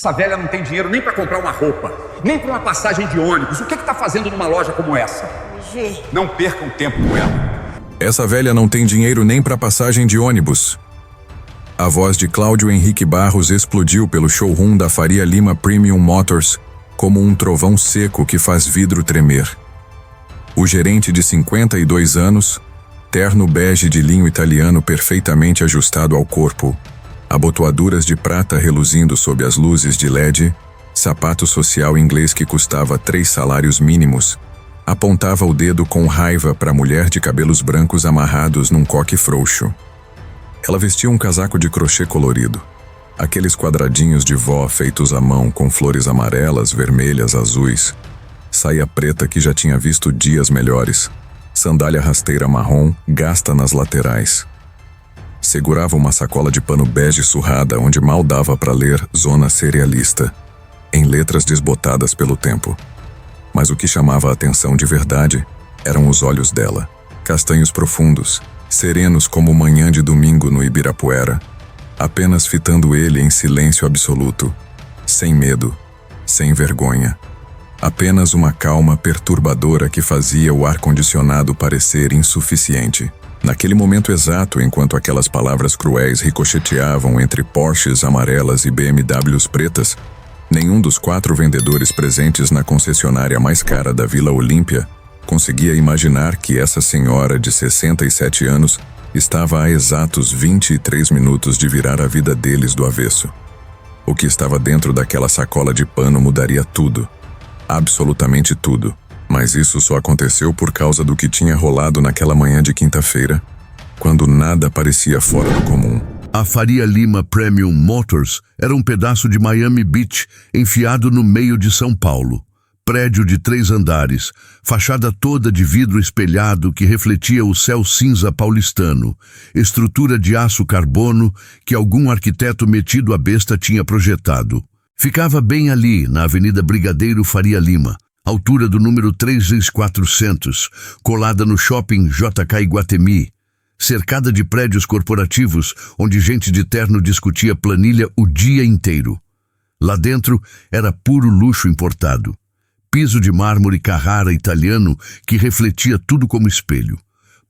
Essa velha não tem dinheiro nem para comprar uma roupa, nem para uma passagem de ônibus. O que está fazendo numa loja como essa? Não percam tempo com ela. Essa velha não tem dinheiro nem para passagem de ônibus. A voz de Cláudio Henrique Barros explodiu pelo showroom da Faria Lima Premium Motors como um trovão seco que faz vidro tremer. O gerente de 52 anos, terno bege de linho italiano perfeitamente ajustado ao corpo, abotoaduras de prata reluzindo sob as luzes de LED, sapato social inglês que custava 3 salários mínimos, apontava o dedo com raiva para a mulher de cabelos brancos amarrados num coque frouxo. Ela vestia um casaco de crochê colorido, aqueles quadradinhos de vó feitos à mão com flores amarelas, vermelhas, azuis, saia preta que já tinha visto dias melhores, sandália rasteira marrom gasta nas laterais. Segurava uma sacola de pano bege surrada onde mal dava para ler Zona Cerealista, em letras desbotadas pelo tempo. Mas o que chamava a atenção de verdade eram os olhos dela, castanhos profundos, serenos como manhã de domingo no Ibirapuera, apenas fitando ele em silêncio absoluto, sem medo, sem vergonha. Apenas uma calma perturbadora que fazia o ar-condicionado parecer insuficiente. Naquele momento exato, enquanto aquelas palavras cruéis ricocheteavam entre Porsches amarelas e BMWs pretas, nenhum dos 4 vendedores presentes na concessionária mais cara da Vila Olímpia conseguia imaginar que essa senhora de 67 anos estava a exatos 23 minutos de virar a vida deles do avesso. O que estava dentro daquela sacola de pano mudaria tudo. Absolutamente tudo. Mas isso só aconteceu por causa do que tinha rolado naquela manhã de quinta-feira, quando nada parecia fora do comum. A Faria Lima Premium Motors era um pedaço de Miami Beach enfiado no meio de São Paulo. Prédio de 3 andares, fachada toda de vidro espelhado que refletia o céu cinza paulistano, estrutura de aço carbono que algum arquiteto metido à besta tinha projetado. Ficava bem ali, na Avenida Brigadeiro Faria Lima, altura do número 3400, colada no shopping JK Iguatemi, cercada de prédios corporativos onde gente de terno discutia planilha o dia inteiro. Lá dentro era puro luxo importado. Piso de mármore Carrara italiano que refletia tudo como espelho.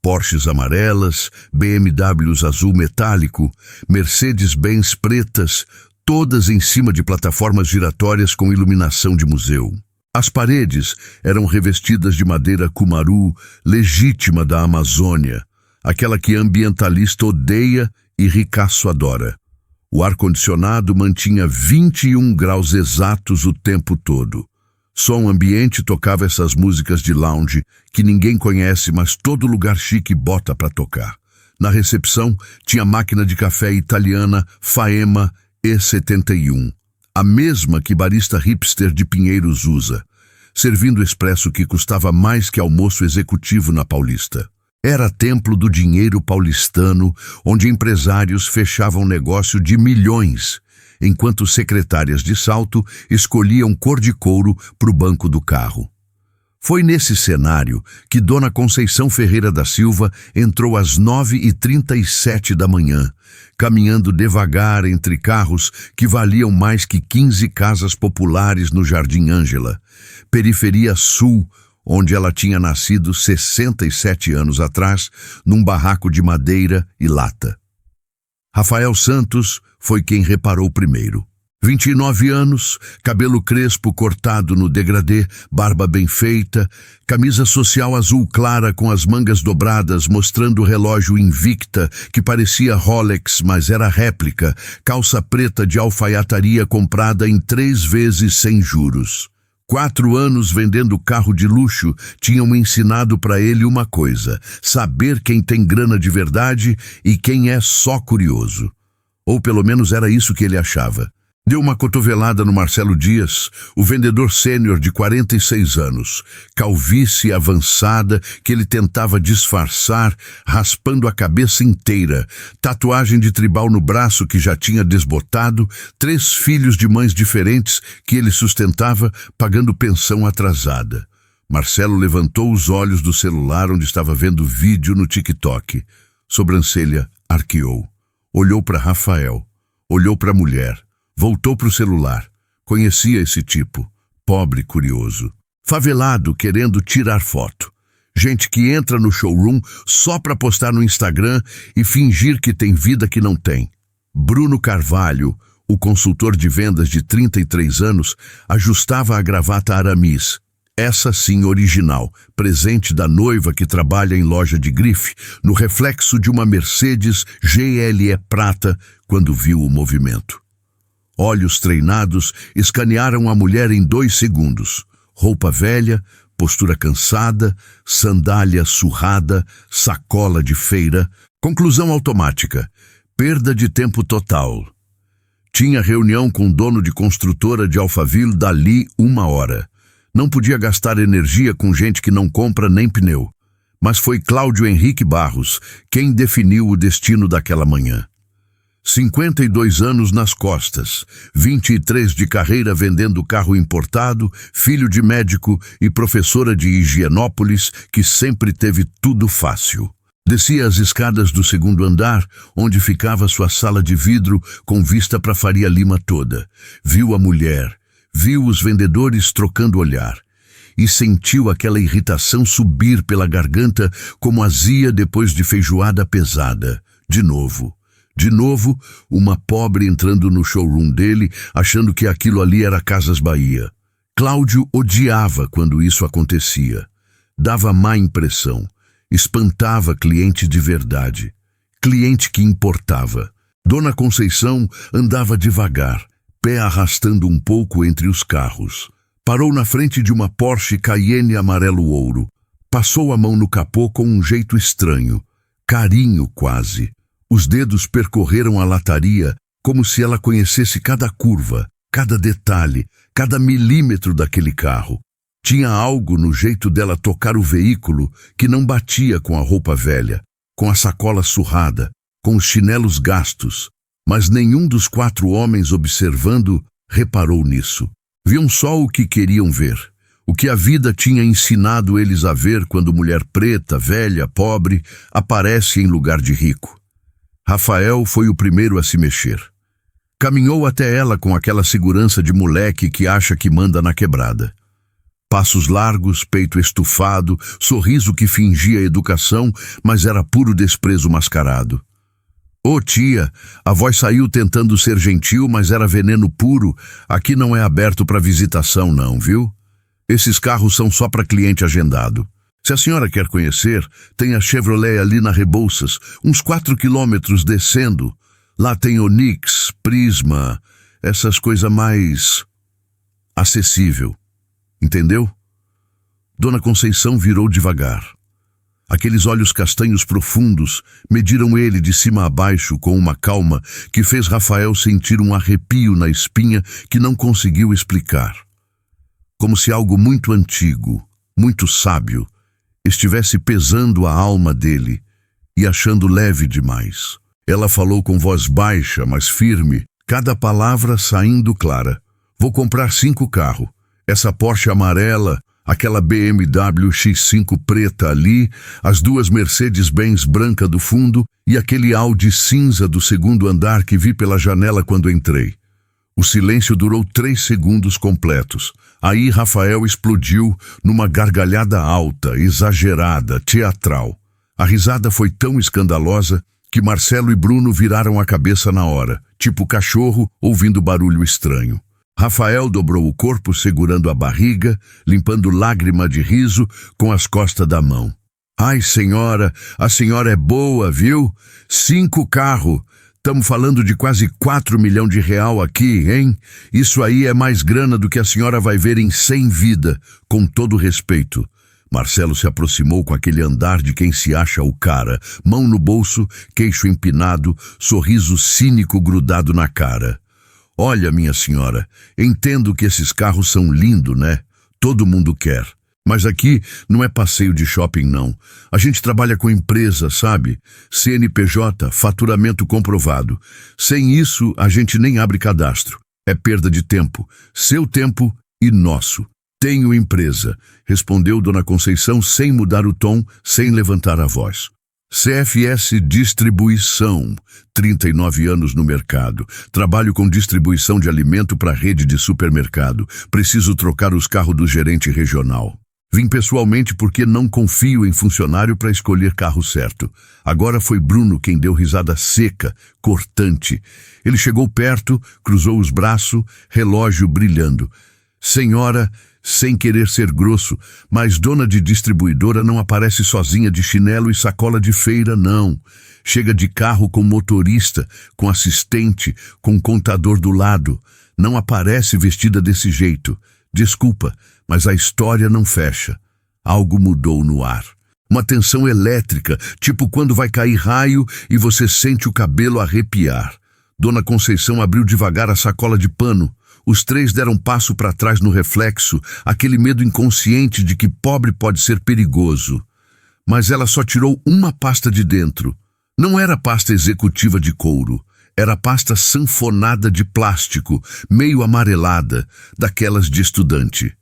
Porsches amarelas, BMWs azul metálico, Mercedes-Benz pretas, todas em cima de plataformas giratórias com iluminação de museu. As paredes eram revestidas de madeira cumaru, legítima da Amazônia, aquela que ambientalista odeia e ricaço adora. O ar-condicionado mantinha 21 graus exatos o tempo todo. Som ambiente tocava essas músicas de lounge que ninguém conhece, mas todo lugar chique bota para tocar. Na recepção tinha máquina de café italiana Faema E71. A mesma que barista hipster de Pinheiros usa, servindo expresso que custava mais que almoço executivo na Paulista. Era templo do dinheiro paulistano, onde empresários fechavam negócio de milhões, enquanto secretárias de salto escolhiam cor de couro para o banco do carro. Foi nesse cenário que Dona Conceição Ferreira da Silva entrou às 9h37 da manhã, caminhando devagar entre carros que valiam mais que 15 casas populares no Jardim Ângela, periferia sul, onde ela tinha nascido 67 anos atrás, num barraco de madeira e lata. Rafael Santos foi quem reparou primeiro. 29 anos, cabelo crespo cortado no degradê, barba bem feita, camisa social azul clara com as mangas dobradas mostrando o relógio Invicta, que parecia Rolex, mas era réplica, calça preta de alfaiataria comprada em 3 vezes sem juros. 4 anos vendendo carro de luxo tinham ensinado para ele uma coisa: saber quem tem grana de verdade e quem é só curioso. Ou pelo menos era isso que ele achava. Deu uma cotovelada no Marcelo Dias, o vendedor sênior de 46 anos, calvície avançada que ele tentava disfarçar, raspando a cabeça inteira, tatuagem de tribal no braço que já tinha desbotado, 3 filhos de mães diferentes que ele sustentava, pagando pensão atrasada. Marcelo levantou os olhos do celular onde estava vendo vídeo no TikTok. Sobrancelha arqueou. Olhou para Rafael. Olhou para a mulher. Voltou para o celular. Conhecia esse tipo, pobre curioso. Favelado querendo tirar foto. Gente que entra no showroom só para postar no Instagram e fingir que tem vida que não tem. Bruno Carvalho, o consultor de vendas de 33 anos, ajustava a gravata Aramis. Essa sim original, presente da noiva que trabalha em loja de grife, no reflexo de uma Mercedes GLE prata quando viu o movimento. Olhos treinados escanearam a mulher em 2 segundos. Roupa velha, postura cansada, sandália surrada, sacola de feira. Conclusão automática. Perda de tempo total. Tinha reunião com o dono de construtora de Alphaville dali 1 hora. Não podia gastar energia com gente que não compra nem pneu. Mas foi Cláudio Henrique Barros quem definiu o destino daquela manhã. 52 anos nas costas, 23 de carreira vendendo carro importado, filho de médico e professora de Higienópolis, que sempre teve tudo fácil. Descia as escadas do 2º andar, onde ficava sua sala de vidro com vista para Faria Lima toda. Viu a mulher, viu os vendedores trocando olhar e sentiu aquela irritação subir pela garganta como azia depois de feijoada pesada. De novo, uma pobre entrando no showroom dele, achando que aquilo ali era Casas Bahia. Cláudio odiava quando isso acontecia. Dava má impressão. Espantava cliente de verdade. Cliente que importava. Dona Conceição andava devagar, pé arrastando um pouco entre os carros. Parou na frente de uma Porsche Cayenne amarelo ouro. Passou a mão no capô com um jeito estranho. Carinho quase. Os dedos percorreram a lataria como se ela conhecesse cada curva, cada detalhe, cada milímetro daquele carro. Tinha algo no jeito dela tocar o veículo que não batia com a roupa velha, com a sacola surrada, com os chinelos gastos. Mas nenhum dos 4 homens observando reparou nisso. Viam só o que queriam ver, o que a vida tinha ensinado eles a ver quando mulher preta, velha, pobre, aparece em lugar de rico. Rafael foi o primeiro a se mexer. Caminhou até ela com aquela segurança de moleque que acha que manda na quebrada. Passos largos, peito estufado, sorriso que fingia educação, mas era puro desprezo mascarado. Ô tia, a voz saiu tentando ser gentil, mas era veneno puro. Aqui não é aberto para visitação não, viu? Esses carros são só para cliente agendado. Se a senhora quer conhecer, tem a Chevrolet ali na Rebouças, uns 4 quilômetros descendo. Lá tem Onix, Prisma, essas coisas mais acessível. Entendeu? Dona Conceição virou devagar. Aqueles olhos castanhos profundos mediram ele de cima a baixo com uma calma que fez Rafael sentir um arrepio na espinha que não conseguiu explicar. Como se algo muito antigo, muito sábio, estivesse pesando a alma dele e achando leve demais. Ela falou com voz baixa, mas firme, cada palavra saindo clara. Vou comprar 5 carros. Essa Porsche amarela, aquela BMW X5 preta ali, as 2 Mercedes-Benz branca do fundo e aquele Audi cinza do 2º andar que vi pela janela quando entrei. O silêncio durou 3 segundos completos. Aí Rafael explodiu numa gargalhada alta, exagerada, teatral. A risada foi tão escandalosa que Marcelo e Bruno viraram a cabeça na hora, tipo cachorro ouvindo barulho estranho. Rafael dobrou o corpo segurando a barriga, limpando lágrima de riso com as costas da mão. Ai, senhora, a senhora é boa, viu? 5 carros. Estamos falando de quase 4 milhões de real aqui, hein? Isso aí é mais grana do que a senhora vai ver em 100 vidas, com todo respeito. Marcelo se aproximou com aquele andar de quem se acha o cara, mão no bolso, queixo empinado, sorriso cínico grudado na cara. Olha, minha senhora, entendo que esses carros são lindos, né? Todo mundo quer. Mas aqui não é passeio de shopping, não. A gente trabalha com empresa, sabe? CNPJ, faturamento comprovado. Sem isso, a gente nem abre cadastro. É perda de tempo. Seu tempo e nosso. Tenho empresa, respondeu Dona Conceição sem mudar o tom, sem levantar a voz. CFS Distribuição, 39 anos no mercado. Trabalho com distribuição de alimento para rede de supermercado. Preciso trocar os carros do gerente regional. Vim pessoalmente porque não confio em funcionário para escolher carro certo. Agora foi Bruno quem deu risada seca, cortante. Ele chegou perto, cruzou os braços, relógio brilhando. Senhora, sem querer ser grosso, mas dona de distribuidora não aparece sozinha de chinelo e sacola de feira, não. Chega de carro com motorista, com assistente, com contador do lado. Não aparece vestida desse jeito. Desculpa, mas a história não fecha. Algo mudou no ar. Uma tensão elétrica, tipo quando vai cair raio e você sente o cabelo arrepiar. Dona Conceição abriu devagar a sacola de pano. Os três deram passo para trás no reflexo, aquele medo inconsciente de que pobre pode ser perigoso. Mas ela só tirou uma pasta de dentro. Não era pasta executiva de couro. Era pasta sanfonada de plástico, meio amarelada, daquelas de estudante.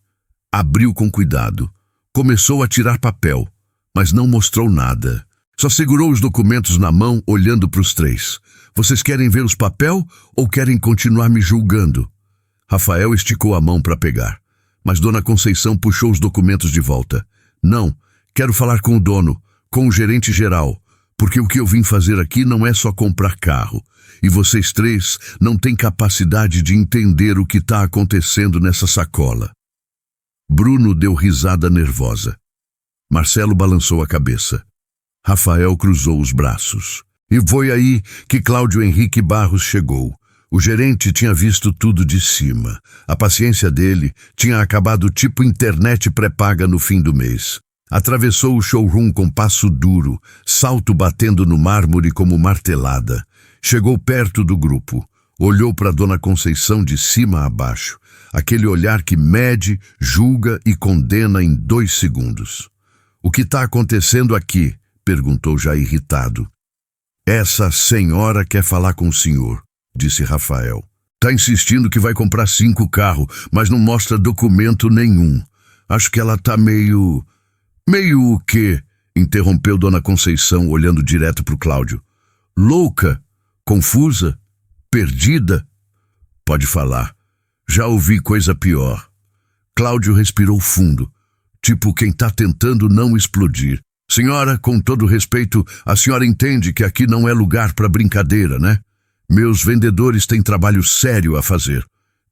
Abriu com cuidado. Começou a tirar papel, mas não mostrou nada. Só segurou os documentos na mão, olhando para os três. Vocês querem ver os papel ou querem continuar me julgando? Rafael esticou a mão para pegar, mas Dona Conceição puxou os documentos de volta. Não, quero falar com o dono, com o gerente geral, porque o que eu vim fazer aqui não é só comprar carro. E vocês três não têm capacidade de entender o que está acontecendo nessa sacola. Bruno deu risada nervosa. Marcelo balançou a cabeça. Rafael cruzou os braços. E foi aí que Cláudio Henrique Barros chegou. O gerente tinha visto tudo de cima. A paciência dele tinha acabado tipo internet pré-paga no fim do mês. Atravessou o showroom com passo duro, salto batendo no mármore como martelada. Chegou perto do grupo. Olhou para Dona Conceição de cima a baixo. Aquele olhar que mede, julga e condena em 2 segundos. O que está acontecendo aqui? Perguntou já irritado. Essa senhora quer falar com o senhor, disse Rafael. Tá insistindo que vai comprar 5 carros, mas não mostra documento nenhum. Acho que ela tá meio... Meio o quê? Interrompeu Dona Conceição, olhando direto pro Cláudio. Louca? Confusa? Perdida? Pode falar. Já ouvi coisa pior. Cláudio respirou fundo, tipo quem tá tentando não explodir. Senhora, com todo respeito, a senhora entende que aqui não é lugar para brincadeira, né? Meus vendedores têm trabalho sério a fazer.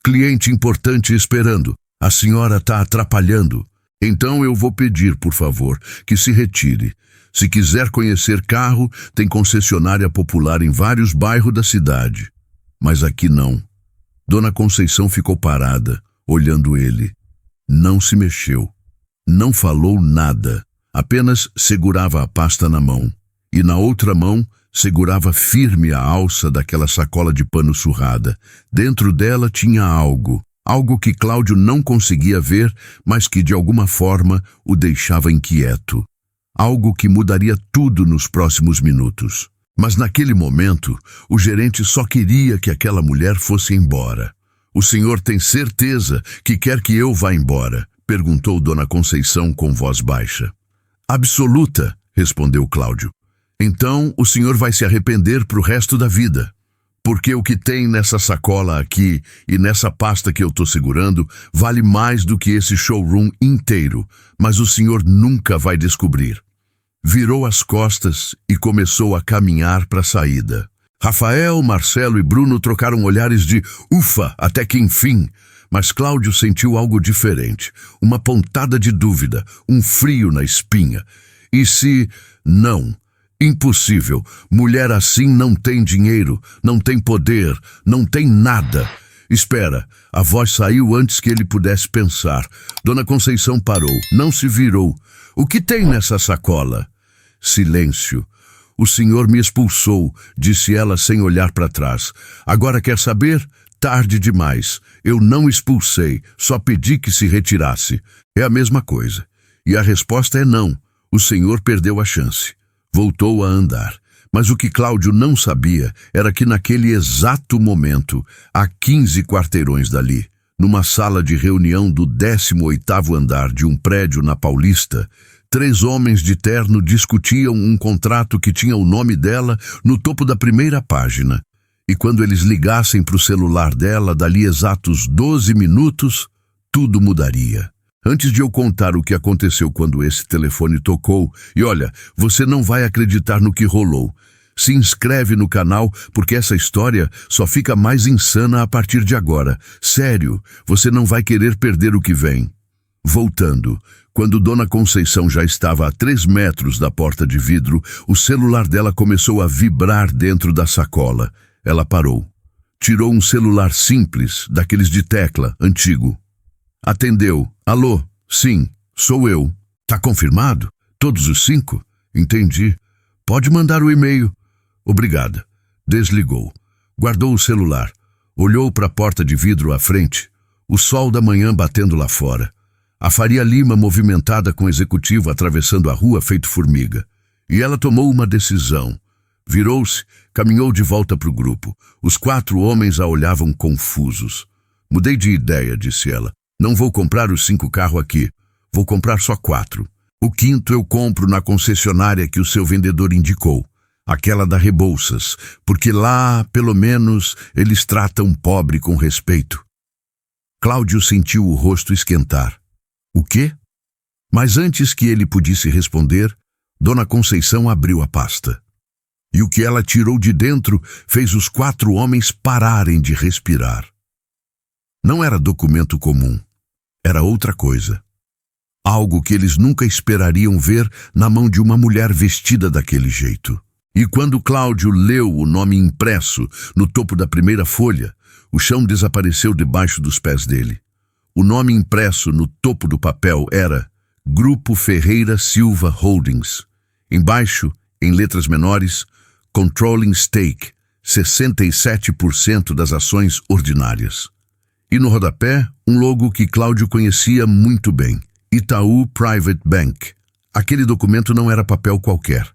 Cliente importante esperando. A senhora tá atrapalhando. Então eu vou pedir, por favor, que se retire. Se quiser conhecer carro, tem concessionária popular em vários bairros da cidade. Mas aqui não. Dona Conceição ficou parada, olhando ele. Não se mexeu. Não falou nada. Apenas segurava a pasta na mão. E na outra mão, segurava firme a alça daquela sacola de pano surrada. Dentro dela tinha algo. Algo que Cláudio não conseguia ver, mas que de alguma forma o deixava inquieto. Algo que mudaria tudo nos próximos minutos. Mas naquele momento, o gerente só queria que aquela mulher fosse embora. O senhor tem certeza que quer que eu vá embora? Perguntou Dona Conceição com voz baixa. Absoluta, respondeu Cláudio. Então o senhor vai se arrepender pro resto da vida. Porque o que tem nessa sacola aqui e nessa pasta que eu tô segurando vale mais do que esse showroom inteiro, mas o senhor nunca vai descobrir. Virou as costas e começou a caminhar para a saída. Rafael, Marcelo e Bruno trocaram olhares de ufa, até que enfim. Mas Cláudio sentiu algo diferente, uma pontada de dúvida, um frio na espinha. E se... Não. Impossível. Mulher assim não tem dinheiro, não tem poder, não tem nada. Espera, a voz saiu antes que ele pudesse pensar. Dona Conceição parou, não se virou. O que tem nessa sacola? Silêncio. O senhor me expulsou, disse ela sem olhar para trás. Agora quer saber? Tarde demais. Eu não expulsei, só pedi que se retirasse. É a mesma coisa. E a resposta é não. O senhor perdeu a chance. Voltou a andar. Mas o que Cláudio não sabia era que naquele exato momento, a 15 quarteirões dali, numa sala de reunião do 18º andar de um prédio na Paulista, 3 homens de terno discutiam um contrato que tinha o nome dela no topo da primeira página. E quando eles ligassem para o celular dela, dali exatos 12 minutos, tudo mudaria. Antes de eu contar o que aconteceu quando esse telefone tocou, e olha, você não vai acreditar no que rolou. Se inscreve no canal, porque essa história só fica mais insana a partir de agora. Sério, você não vai querer perder o que vem. Voltando, quando Dona Conceição já estava a 3 metros da porta de vidro, o celular dela começou a vibrar dentro da sacola. Ela parou. Tirou um celular simples, daqueles de tecla, antigo. Atendeu. Alô? Sim, sou eu. Tá confirmado? Todos os 5? Entendi. Pode mandar o e-mail. Obrigada. Desligou. Guardou o celular. Olhou para a porta de vidro à frente. O sol da manhã batendo lá fora. A Faria Lima movimentada com o executivo atravessando a rua feito formiga. E ela tomou uma decisão. Virou-se, caminhou de volta para o grupo. Os 4 homens a olhavam confusos. Mudei de ideia, disse ela. Não vou comprar os 5 carros aqui. Vou comprar só 4. O 5º eu compro na concessionária que o seu vendedor indicou. Aquela da Rebouças. Porque lá, pelo menos, eles tratam pobre com respeito. Cláudio sentiu o rosto esquentar. O quê? Mas antes que ele pudesse responder, Dona Conceição abriu a pasta. E o que ela tirou de dentro fez os 4 homens pararem de respirar. Não era documento comum. Era outra coisa. Algo que eles nunca esperariam ver na mão de uma mulher vestida daquele jeito. E quando Cláudio leu o nome impresso no topo da primeira folha, o chão desapareceu debaixo dos pés dele. O nome impresso no topo do papel era Grupo Ferreira Silva Holdings. Embaixo, em letras menores, Controlling Stake, 67% das ações ordinárias. E no rodapé, um logo que Cláudio conhecia muito bem, Itaú Private Bank. Aquele documento não era papel qualquer,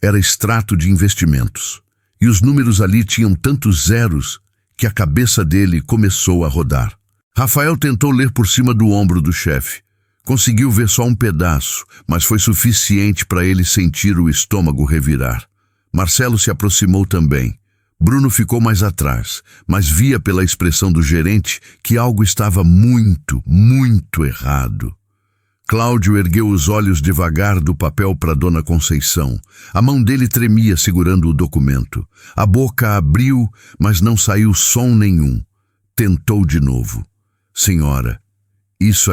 era extrato de investimentos. E os números ali tinham tantos zeros que a cabeça dele começou a rodar. Rafael tentou ler por cima do ombro do chefe. Conseguiu ver só um pedaço, mas foi suficiente para ele sentir o estômago revirar. Marcelo se aproximou também. Bruno ficou mais atrás, mas via pela expressão do gerente que algo estava muito, muito errado. Cláudio ergueu os olhos devagar do papel para Dona Conceição. A mão dele tremia segurando o documento. A boca abriu, mas não saiu som nenhum. Tentou de novo. Senhora, isso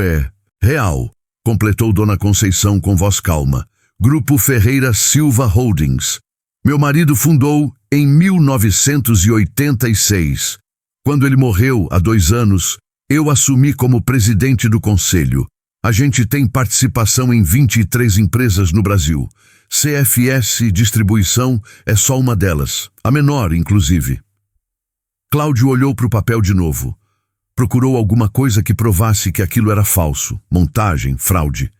é real, completou Dona Conceição com voz calma. Grupo Ferreira Silva Holdings. Meu marido fundou em 1986. Quando ele morreu, há 2 anos, eu assumi como presidente do conselho. A gente tem participação em 23 empresas no Brasil. CFS Distribuição é só uma delas, a menor, inclusive. Cláudio olhou para o papel de novo. Procurou alguma coisa que provasse que aquilo era falso, montagem, fraude.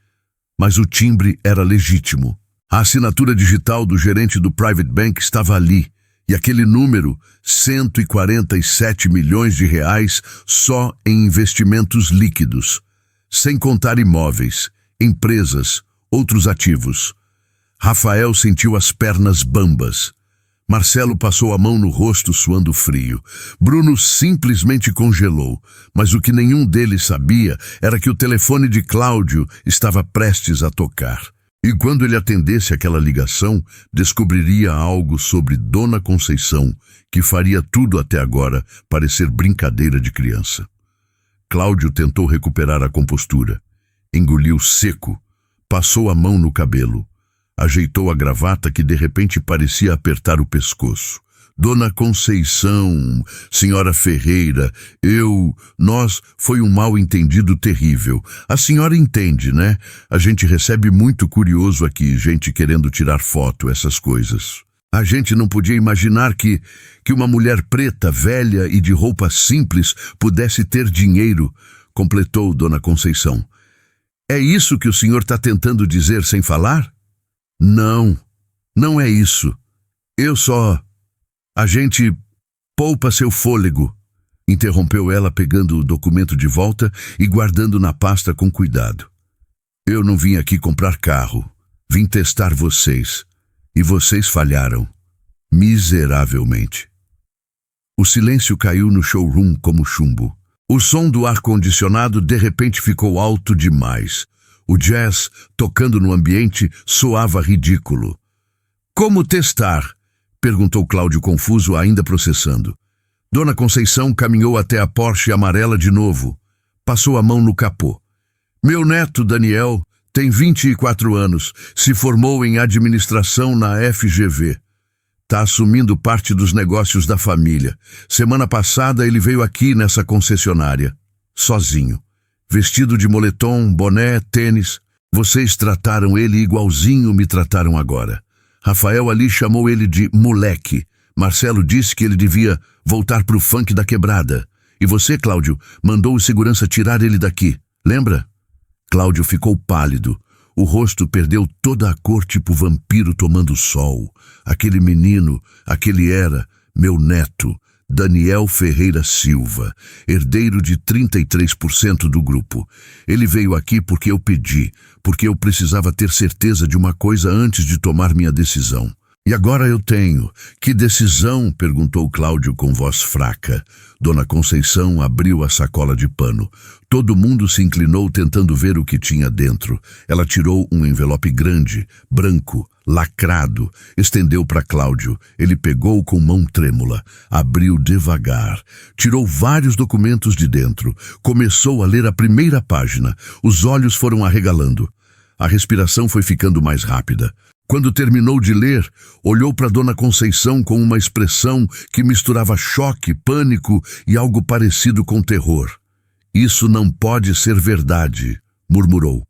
Mas o timbre era legítimo. A assinatura digital do gerente do Private Bank estava ali, e aquele número, 147 milhões de reais só em investimentos líquidos, sem contar imóveis, empresas, outros ativos. Rafael sentiu as pernas bambas. Marcelo passou a mão no rosto suando frio. Bruno simplesmente congelou, mas o que nenhum deles sabia era que o telefone de Cláudio estava prestes a tocar. E quando ele atendesse aquela ligação, descobriria algo sobre Dona Conceição, que faria tudo até agora parecer brincadeira de criança. Cláudio tentou recuperar a compostura. Engoliu seco, passou a mão no cabelo. Ajeitou a gravata que de repente parecia apertar o pescoço. Dona Conceição, senhora Ferreira, nós, foi um mal-entendido terrível. A senhora entende, né? A gente recebe muito curioso aqui, gente querendo tirar foto, essas coisas. A gente não podia imaginar que uma mulher preta, velha e de roupa simples pudesse ter dinheiro, completou Dona Conceição. É isso que o senhor está tentando dizer sem falar? Não, não é isso. A gente poupa seu fôlego, interrompeu ela pegando o documento de volta e guardando na pasta com cuidado. Eu não vim aqui comprar carro. Vim testar vocês. E vocês falharam. Miseravelmente. O silêncio caiu no showroom como chumbo. O som do ar-condicionado de repente ficou alto demais. O jazz, tocando no ambiente, soava ridículo. Como testar? Perguntou Cláudio confuso, ainda processando. Dona Conceição caminhou até a Porsche amarela de novo. Passou a mão no capô. Meu neto, Daniel, tem 24 anos. Se formou em administração na FGV. Está assumindo parte dos negócios da família. Semana passada ele veio aqui nessa concessionária. Sozinho. Vestido de moletom, boné, tênis. Vocês trataram ele igualzinho me trataram agora. Rafael ali chamou ele de moleque. Marcelo disse que ele devia voltar pro funk da quebrada. E você, Cláudio, mandou o segurança tirar ele daqui. Lembra? Cláudio ficou pálido. O rosto perdeu toda a cor tipo vampiro tomando sol. Aquele menino, aquele era meu neto, Daniel Ferreira Silva, herdeiro de 33% do grupo. Ele veio aqui porque eu pedi, porque eu precisava ter certeza de uma coisa antes de tomar minha decisão. E agora eu tenho. Que decisão? Perguntou Cláudio com voz fraca. Dona Conceição abriu a sacola de pano. Todo mundo se inclinou tentando ver o que tinha dentro. Ela tirou um envelope grande, branco, lacrado, estendeu para Cláudio. Ele pegou com mão trêmula, abriu devagar, tirou vários documentos de dentro, começou a ler a primeira página. Os olhos foram arregalando. A respiração foi ficando mais rápida. Quando terminou de ler, olhou para Dona Conceição com uma expressão que misturava choque, pânico e algo parecido com terror. Isso não pode ser verdade, murmurou.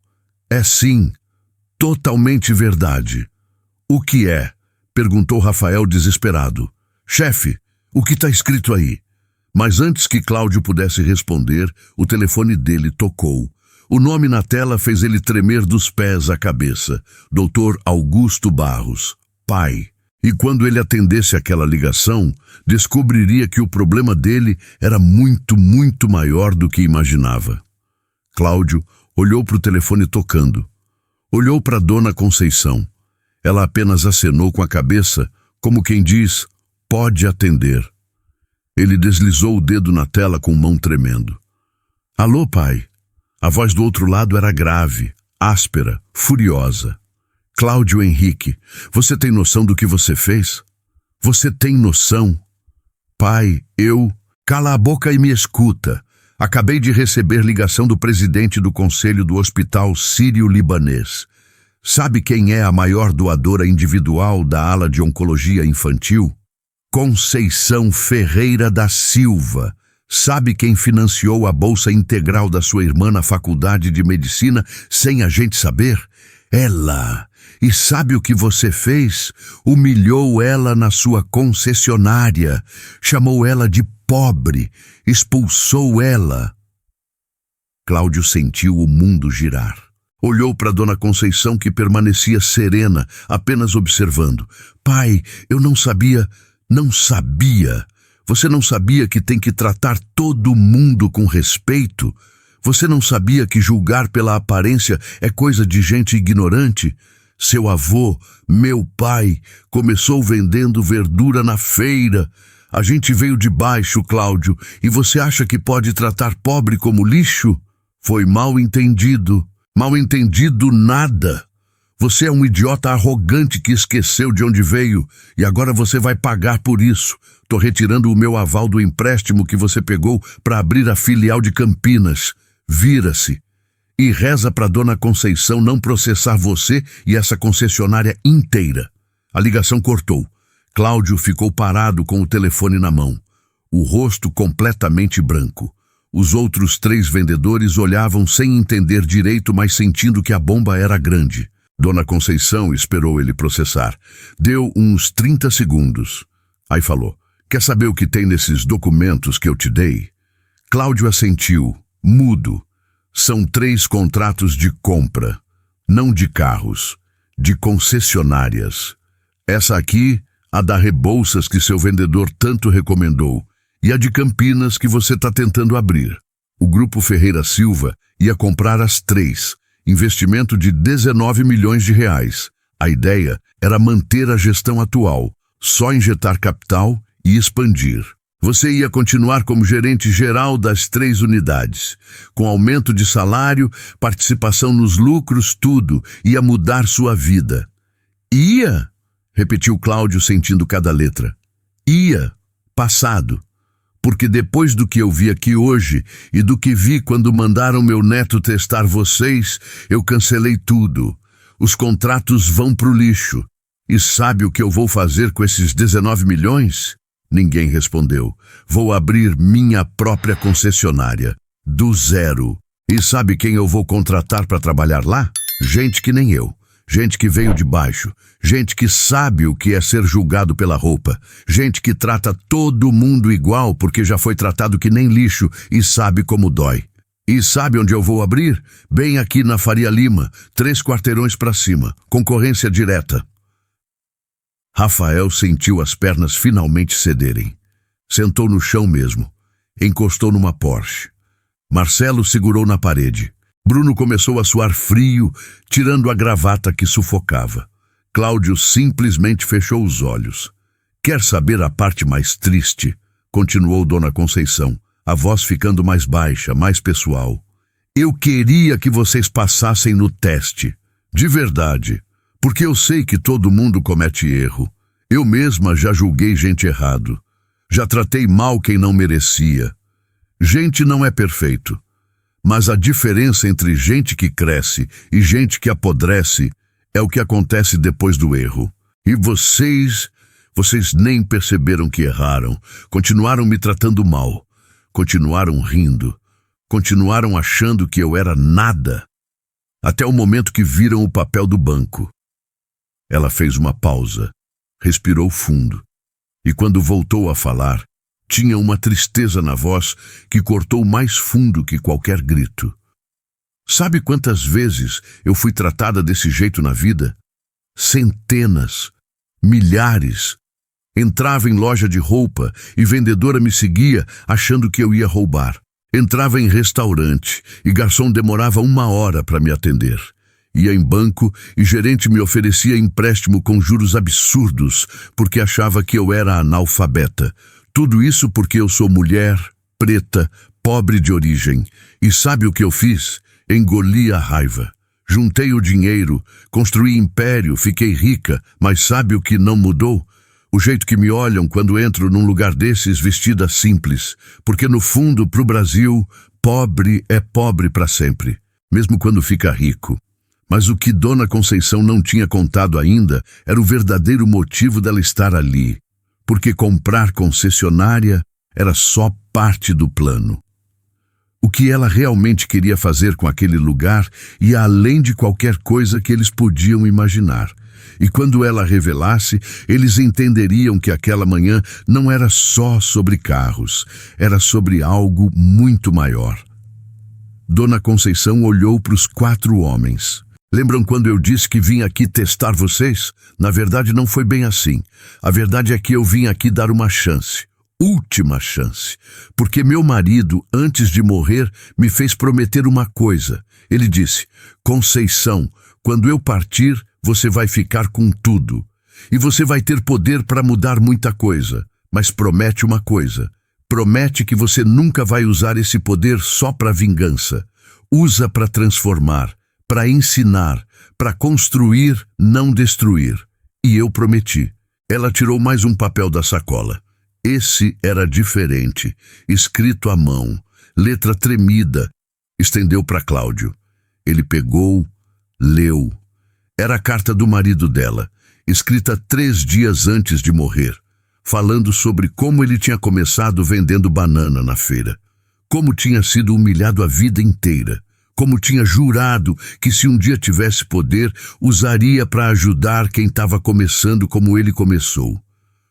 É sim, totalmente verdade. O que é? Perguntou Rafael desesperado. Chefe, o que está escrito aí? Mas antes que Cláudio pudesse responder, o telefone dele tocou. O nome na tela fez ele tremer dos pés à cabeça. Dr. Augusto Barros, pai. E quando ele atendesse aquela ligação, descobriria que o problema dele era muito, muito maior do que imaginava. Cláudio olhou para o telefone tocando. Olhou para Dona Conceição. Ela apenas acenou com a cabeça, como quem diz, pode atender. Ele deslizou o dedo na tela com mão tremendo. Alô, pai? A voz do outro lado era grave, áspera, furiosa. Cláudio Henrique, você tem noção do que você fez? Você tem noção? Pai, eu... Cala a boca e me escuta. Acabei de receber ligação do presidente do conselho do Hospital Sírio-Libanês. Sabe quem é a maior doadora individual da ala de oncologia infantil? Conceição Ferreira da Silva. Sabe quem financiou a bolsa integral da sua irmã na faculdade de medicina sem a gente saber? Ela. E sabe o que você fez? Humilhou ela na sua concessionária. Chamou ela de pobre. Expulsou ela. Cláudio sentiu o mundo girar. Olhou para Dona Conceição, que permanecia serena, apenas observando. Pai, eu não sabia. Não sabia. Você não sabia que tem que tratar todo mundo com respeito? Você não sabia que julgar pela aparência é coisa de gente ignorante? Seu avô, meu pai, começou vendendo verdura na feira. A gente veio de baixo, Cláudio, e você acha que pode tratar pobre como lixo? Foi mal entendido. Mal entendido nada. Você é um idiota arrogante que esqueceu de onde veio e agora você vai pagar por isso. Tô retirando o meu aval do empréstimo que você pegou para abrir a filial de Campinas. Vira-se e reza para Dona Conceição não processar você e essa concessionária inteira. A ligação cortou. Cláudio ficou parado com o telefone na mão, o rosto completamente branco. Os outros 3 vendedores olhavam sem entender direito, mas sentindo que a bomba era grande. Dona Conceição esperou ele processar. Deu uns 30 segundos. Aí falou, quer saber o que tem nesses documentos que eu te dei? Cláudio assentiu, mudo. São 3 contratos de compra, não de carros, de concessionárias. Essa aqui, a da Rebouças que seu vendedor tanto recomendou, e a de Campinas que você está tentando abrir. O grupo Ferreira Silva ia comprar as 3, Investimento de 19 milhões de reais. A ideia era manter a gestão atual, só injetar capital e expandir. Você ia continuar como gerente geral das 3 unidades, com aumento de salário, participação nos lucros, tudo ia mudar sua vida. Ia, repetiu Cláudio sentindo cada letra. Ia, passado. Porque depois do que eu vi aqui hoje e do que vi quando mandaram meu neto testar vocês, eu cancelei tudo. Os contratos vão pro lixo. E sabe o que eu vou fazer com esses 19 milhões? Ninguém respondeu. Vou abrir minha própria concessionária. Do zero. E sabe quem eu vou contratar para trabalhar lá? Gente que nem eu. Gente que veio de baixo. Gente que sabe o que é ser julgado pela roupa. Gente que trata todo mundo igual porque já foi tratado que nem lixo e sabe como dói. E sabe onde eu vou abrir? Bem aqui na Faria Lima, 3 quarteirões para cima. Concorrência direta. Rafael sentiu as pernas finalmente cederem. Sentou no chão mesmo. Encostou numa Porsche. Marcelo segurou na parede. Bruno começou a suar frio, tirando a gravata que sufocava. Cláudio simplesmente fechou os olhos. Quer saber a parte mais triste? Continuou Dona Conceição, a voz ficando mais baixa, mais pessoal. Eu queria que vocês passassem no teste. De verdade. Porque eu sei que todo mundo comete erro. Eu mesma já julguei gente errado. Já tratei mal quem não merecia. Gente não é perfeito. Mas a diferença entre gente que cresce e gente que apodrece é o que acontece depois do erro. E vocês nem perceberam que erraram. Continuaram me tratando mal. Continuaram rindo. Continuaram achando que eu era nada. Até o momento que viram o papel do banco. Ela fez uma pausa, respirou fundo, e quando voltou a falar, tinha uma tristeza na voz que cortou mais fundo que qualquer grito. Sabe quantas vezes eu fui tratada desse jeito na vida? Centenas, milhares. Entrava em loja de roupa e vendedora me seguia achando que eu ia roubar. Entrava em restaurante e garçom demorava 1 hora para me atender. Ia em banco e gerente me oferecia empréstimo com juros absurdos porque achava que eu era analfabeta. Tudo isso porque eu sou mulher, preta, pobre de origem. E sabe o que eu fiz? Engoli a raiva. Juntei o dinheiro, construí império, fiquei rica, mas sabe o que não mudou? O jeito que me olham quando entro num lugar desses vestida simples. Porque no fundo, pro Brasil, pobre é pobre para sempre, mesmo quando fica rico. Mas o que Dona Conceição não tinha contado ainda era o verdadeiro motivo dela estar ali. Porque comprar concessionária era só parte do plano. O que ela realmente queria fazer com aquele lugar ia além de qualquer coisa que eles podiam imaginar. E quando ela revelasse, eles entenderiam que aquela manhã não era só sobre carros, era sobre algo muito maior. Dona Conceição olhou para os 4 homens. Lembram quando eu disse que vim aqui testar vocês? Na verdade, não foi bem assim. A verdade é que eu vim aqui dar uma chance. Última chance. Porque meu marido, antes de morrer, me fez prometer uma coisa. Ele disse, Conceição, quando eu partir, você vai ficar com tudo. E você vai ter poder para mudar muita coisa. Mas promete uma coisa. Promete que você nunca vai usar esse poder só para vingança. Usa para transformar. Para ensinar, para construir, não destruir. E eu prometi. Ela tirou mais um papel da sacola. Esse era diferente, escrito à mão, letra tremida. Estendeu para Cláudio. Ele pegou, leu. Era a carta do marido dela, escrita 3 dias antes de morrer, falando sobre como ele tinha começado vendendo banana na feira, como tinha sido humilhado a vida inteira, como tinha jurado que se um dia tivesse poder, usaria para ajudar quem estava começando como ele começou.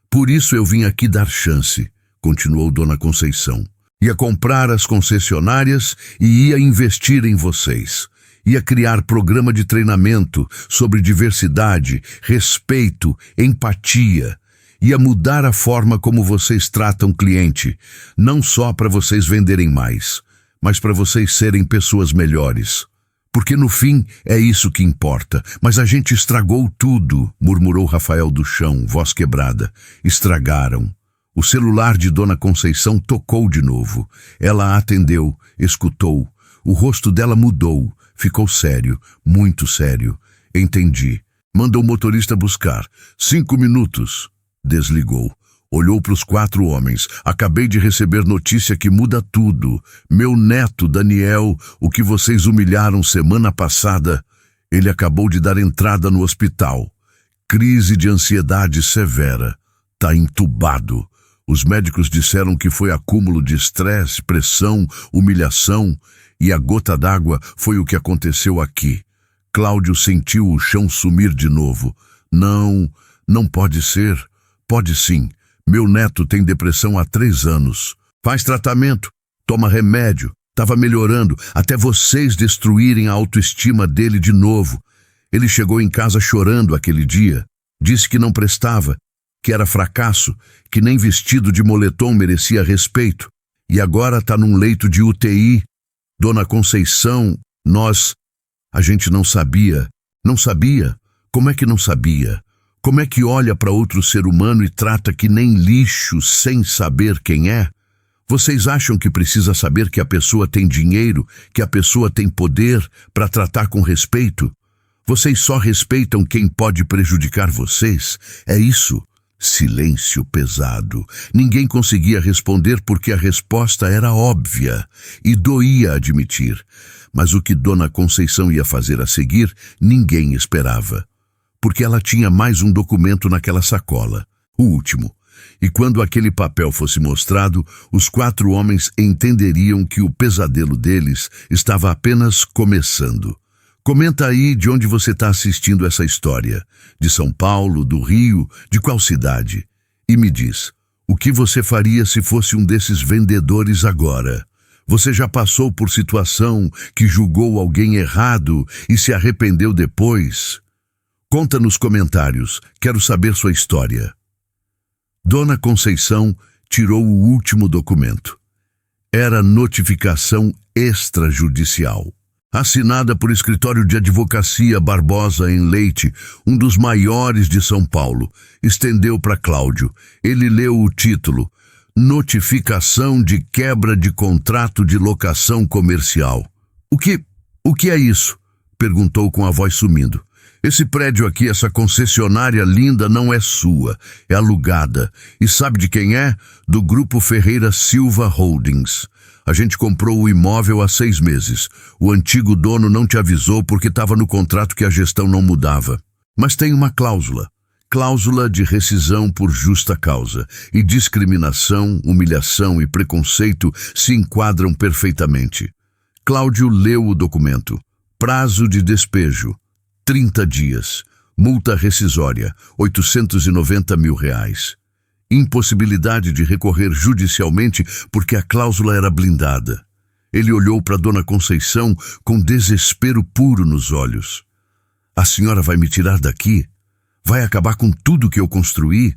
Por isso eu vim aqui dar chance, continuou Dona Conceição. Ia comprar as concessionárias e ia investir em vocês. Ia criar programa de treinamento sobre diversidade, respeito, empatia. Ia mudar a forma como vocês tratam cliente, não só para vocês venderem mais, mas para vocês serem pessoas melhores. Porque no fim é isso que importa. Mas a gente estragou tudo, murmurou Rafael do chão, voz quebrada. Estragaram. O celular de Dona Conceição tocou de novo. Ela atendeu, escutou. O rosto dela mudou. Ficou sério, muito sério. Entendi. Manda o motorista buscar. 5 minutos. Desligou. Olhou para os 4 homens. Acabei de receber notícia que muda tudo. Meu neto, Daniel, o que vocês humilharam semana passada, ele acabou de dar entrada no hospital. Crise de ansiedade severa. Tá entubado. Os médicos disseram que foi acúmulo de estresse, pressão, humilhação, e a gota d'água foi o que aconteceu aqui. Cláudio sentiu o chão sumir de novo. Não pode ser. Pode sim. Meu neto tem depressão há 3 anos. Faz tratamento, toma remédio, estava melhorando, até vocês destruírem a autoestima dele de novo. Ele chegou em casa chorando aquele dia. Disse que não prestava, que era fracasso, que nem vestido de moletom merecia respeito. E agora está num leito de UTI. Dona Conceição, a gente não sabia. Não sabia? Como é que não sabia? Como é que olha para outro ser humano e trata que nem lixo sem saber quem é? Vocês acham que precisa saber que a pessoa tem dinheiro, que a pessoa tem poder para tratar com respeito? Vocês só respeitam quem pode prejudicar vocês? É isso? Silêncio pesado. Ninguém conseguia responder porque a resposta era óbvia e doía admitir. Mas o que Dona Conceição ia fazer a seguir, ninguém esperava. Porque ela tinha mais um documento naquela sacola, o último. E quando aquele papel fosse mostrado, os 4 homens entenderiam que o pesadelo deles estava apenas começando. Comenta aí de onde você está assistindo essa história. De São Paulo, do Rio, de qual cidade? E me diz, o que você faria se fosse um desses vendedores agora? Você já passou por situação que julgou alguém errado e se arrependeu depois? Conta nos comentários, quero saber sua história. Dona Conceição tirou o último documento. Era notificação extrajudicial. Assinada por escritório de advocacia Barbosa em Leite, um dos maiores de São Paulo. Estendeu para Cláudio. Ele leu o título: Notificação de quebra de contrato de locação comercial. O que é isso? Perguntou com a voz sumindo. Esse prédio aqui, essa concessionária linda, não é sua, é alugada. E sabe de quem é? Do Grupo Ferreira Silva Holdings. A gente comprou o imóvel há 6 meses. O antigo dono não te avisou porque estava no contrato que a gestão não mudava. Mas tem uma cláusula. Cláusula de rescisão por justa causa. E discriminação, humilhação e preconceito se enquadram perfeitamente. Cláudio leu o documento. Prazo de despejo: 30 dias. Multa rescisória, R$890 mil. Impossibilidade de recorrer judicialmente porque a cláusula era blindada. Ele olhou para Dona Conceição com desespero puro nos olhos. A senhora vai me tirar daqui? Vai acabar com tudo que eu construí?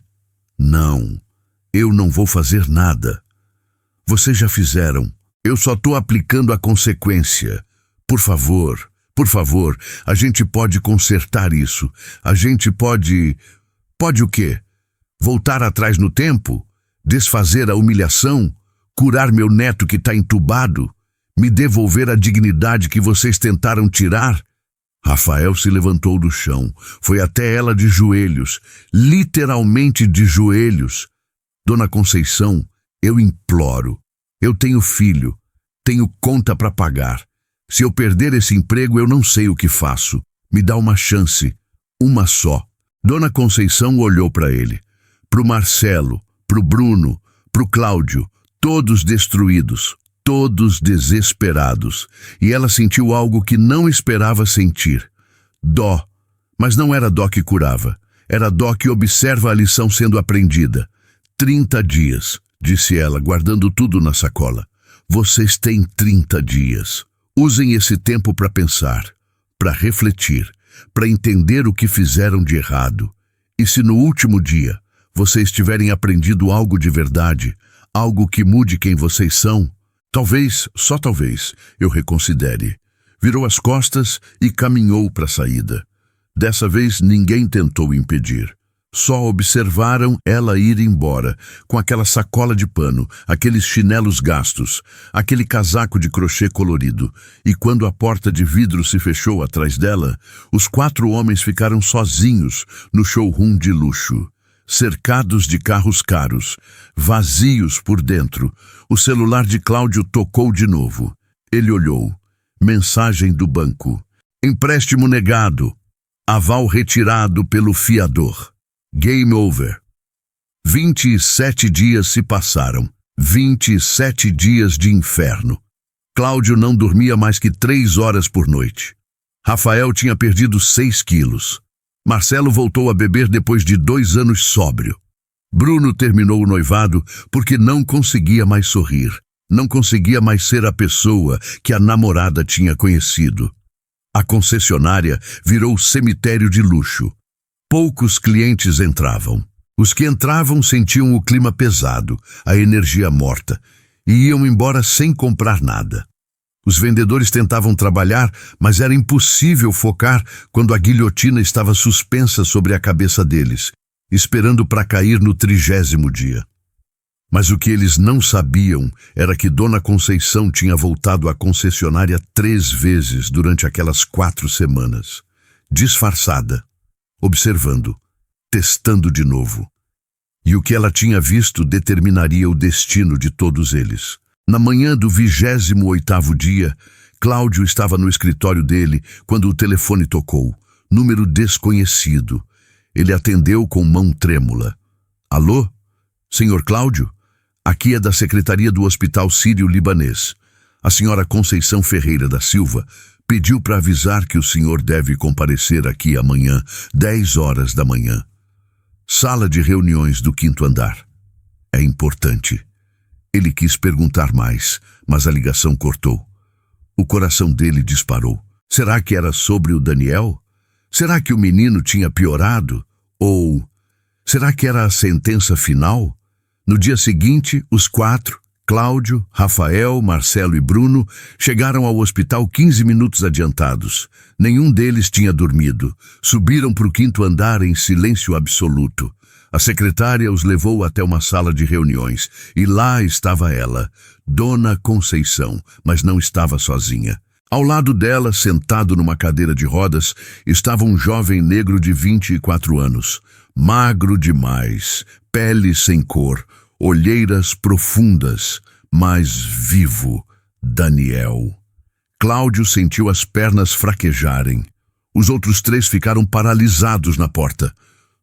Não, eu não vou fazer nada. Vocês já fizeram. Eu só estou aplicando a consequência. Por favor, a gente pode consertar isso. A gente pode... Pode o quê? Voltar atrás no tempo? Desfazer a humilhação? Curar meu neto que está entubado? Me devolver a dignidade que vocês tentaram tirar? Rafael se levantou do chão. Foi até ela de joelhos. Literalmente de joelhos. Dona Conceição, eu imploro. Eu tenho filho. Tenho conta para pagar. Se eu perder esse emprego, eu não sei o que faço. Me dá uma chance. Uma só. Dona Conceição olhou para ele. Pro Marcelo, pro Bruno, pro Cláudio. Todos destruídos. Todos desesperados. E ela sentiu algo que não esperava sentir. Dó. Mas não era dó que curava. Era dó que observa a lição sendo aprendida. 30 dias, disse ela, guardando tudo na sacola. Vocês têm 30 dias. Usem esse tempo para pensar, para refletir, para entender o que fizeram de errado. E se no último dia vocês tiverem aprendido algo de verdade, algo que mude quem vocês são, talvez, só talvez, eu reconsidere. Virou as costas e caminhou para a saída. Dessa vez ninguém tentou impedir. Só observaram ela ir embora, com aquela sacola de pano, aqueles chinelos gastos, aquele casaco de crochê colorido. E quando a porta de vidro se fechou atrás dela, os 4 homens ficaram sozinhos no showroom de luxo. Cercados de carros caros, vazios por dentro, o celular de Cláudio tocou de novo. Ele olhou. Mensagem do banco. Empréstimo negado. Aval retirado pelo fiador. Game over. 27 dias se passaram. 27 dias de inferno. Cláudio não dormia mais que 3 horas por noite. Rafael tinha perdido 6 quilos. Marcelo voltou a beber depois de 2 anos sóbrio. Bruno terminou o noivado porque não conseguia mais sorrir. Não conseguia mais ser a pessoa que a namorada tinha conhecido. A concessionária virou cemitério de luxo. Poucos clientes entravam. Os que entravam sentiam o clima pesado, a energia morta, e iam embora sem comprar nada. Os vendedores tentavam trabalhar, mas era impossível focar quando a guilhotina estava suspensa sobre a cabeça deles, esperando para cair no 30º dia. Mas o que eles não sabiam era que Dona Conceição tinha voltado à concessionária 3 vezes durante aquelas 4 semanas. Disfarçada, observando, testando de novo. E o que ela tinha visto determinaria o destino de todos eles. Na manhã do 28º dia, Cláudio estava no escritório dele quando o telefone tocou. Número desconhecido. Ele atendeu com mão trêmula. Alô? Senhor Cláudio? Aqui é da Secretaria do Hospital Sírio-Libanês. A senhora Conceição Ferreira da Silva pediu para avisar que o senhor deve comparecer aqui amanhã, 10 horas da manhã. Sala de reuniões do 5º andar. É importante. Ele quis perguntar mais, mas a ligação cortou. O coração dele disparou. Será que era sobre o Daniel? Será que o menino tinha piorado? Ou será que era a sentença final? No dia seguinte, os 4, Cláudio, Rafael, Marcelo e Bruno, chegaram ao hospital 15 minutos adiantados. Nenhum deles tinha dormido. Subiram para o 5º andar em silêncio absoluto. A secretária os levou até uma sala de reuniões, e lá estava ela, Dona Conceição, mas não estava sozinha. Ao lado dela, sentado numa cadeira de rodas, estava um jovem negro de 24 anos, magro demais, pele sem cor, olheiras profundas, mas vivo, Daniel. Cláudio sentiu as pernas fraquejarem. Os outros 3 ficaram paralisados na porta.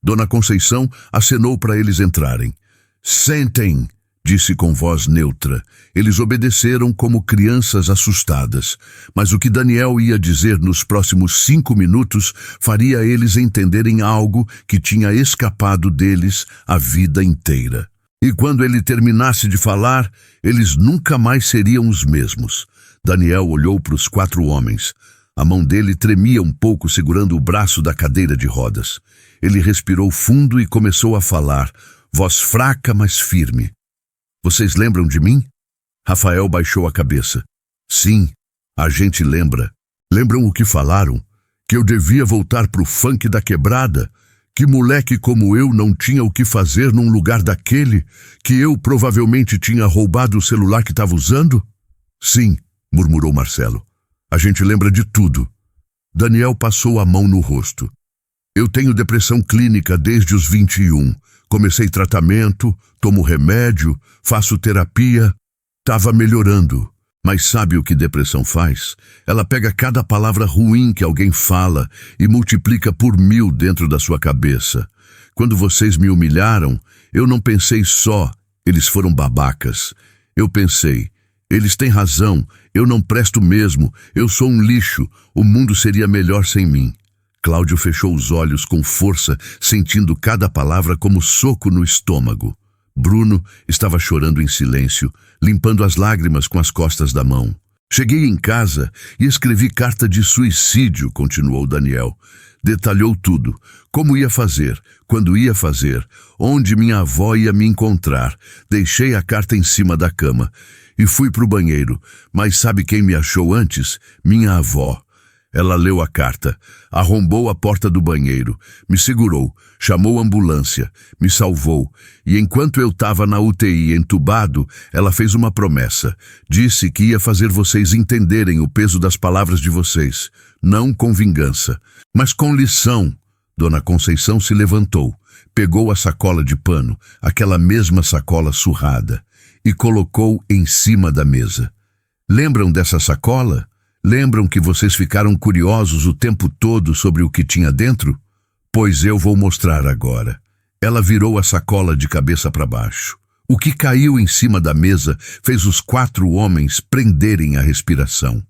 Dona Conceição acenou para eles entrarem. Sentem, disse com voz neutra. Eles obedeceram como crianças assustadas. Mas o que Daniel ia dizer nos próximos 5 minutos faria eles entenderem algo que tinha escapado deles a vida inteira. E quando ele terminasse de falar, eles nunca mais seriam os mesmos. Daniel olhou para os 4 homens. A mão dele tremia um pouco segurando o braço da cadeira de rodas. Ele respirou fundo e começou a falar, voz fraca, mas firme. Vocês lembram de mim? Rafael baixou a cabeça. Sim, a gente lembra. Lembram o que falaram? Que eu devia voltar pro funk da quebrada? Que moleque como eu não tinha o que fazer num lugar daquele? Que eu provavelmente tinha roubado o celular que estava usando? Sim, murmurou Marcelo. A gente lembra de tudo. Daniel passou a mão no rosto. Eu tenho depressão clínica desde os 21. Comecei tratamento, tomo remédio, faço terapia. Tava melhorando. Mas sabe o que depressão faz? Ela pega cada palavra ruim que alguém fala e multiplica por 1000 dentro da sua cabeça. Quando vocês me humilharam, eu não pensei só, eles foram babacas. Eu pensei, eles têm razão, eu não presto mesmo, eu sou um lixo, o mundo seria melhor sem mim. Cláudio fechou os olhos com força, sentindo cada palavra como soco no estômago. Bruno estava chorando em silêncio, limpando as lágrimas com as costas da mão. Cheguei em casa e escrevi carta de suicídio, continuou Daniel. Detalhou tudo, como ia fazer, quando ia fazer, onde minha avó ia me encontrar. Deixei a carta em cima da cama e fui para o banheiro. Mas sabe quem me achou antes? Minha avó. Ela leu a carta, arrombou a porta do banheiro, me segurou, chamou a ambulância, me salvou. E enquanto eu estava na UTI entubado, ela fez uma promessa. Disse que ia fazer vocês entenderem o peso das palavras de vocês. Não com vingança, mas com lição. Dona Conceição se levantou, pegou a sacola de pano, aquela mesma sacola surrada, e colocou em cima da mesa. Lembram dessa sacola? Lembram que vocês ficaram curiosos o tempo todo sobre o que tinha dentro? Pois eu vou mostrar agora. Ela virou a sacola de cabeça para baixo. O que caiu em cima da mesa fez os 4 homens prenderem a respiração.